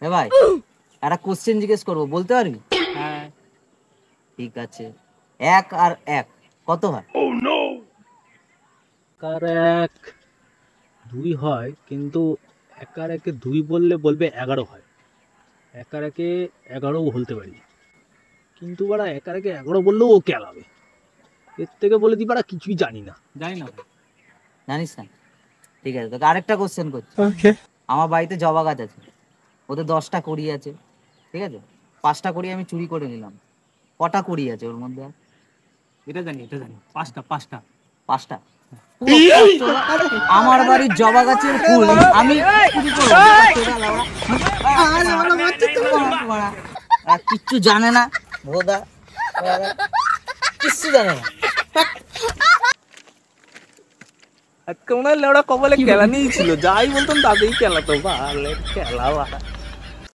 এ ভাই একটা কোশ্চেন জিজ্ঞেস করবো, বলতে পারবি? হ্যাঁ। ঠিক আছে, 1 আর 1 কত হয়? একার এক 2 হয়, কিন্তু একার একে 2 বললে বলবে 11 হয়। একার একে 11 বলতে পারি, কিন্তু বাড়া একার একে 11 বললেও ও কেলাবে। এর থেকে বলে দি বাড়া কিছুই জানি না। জানিস না? ঠিক আছে, তোকে আরেকটা কোশ্চেন করছি। আমার বাড়িতে জবা গাছ আছে, ওতে 10টা কড়ি আছে, ঠিক আছে? 5টা কড়ি আমি চুরি করে নিলাম, কটা কড়ি আছে ওর মধ্যে? এটা জানি, পাঁচটা। 5টা? পুরো পাঁচটা? আমার বাড়ির জবা গাছের ফুল আমি চুরি করবো? কিচ্ছু জানে না ভোদা, কিচ্ছু জানে না। আজকে মনে হয় লেওড়া কপালে কেলা নিয়েছিল, যাই বলতাম তাতেই কেলাতো, ভালো খেলা।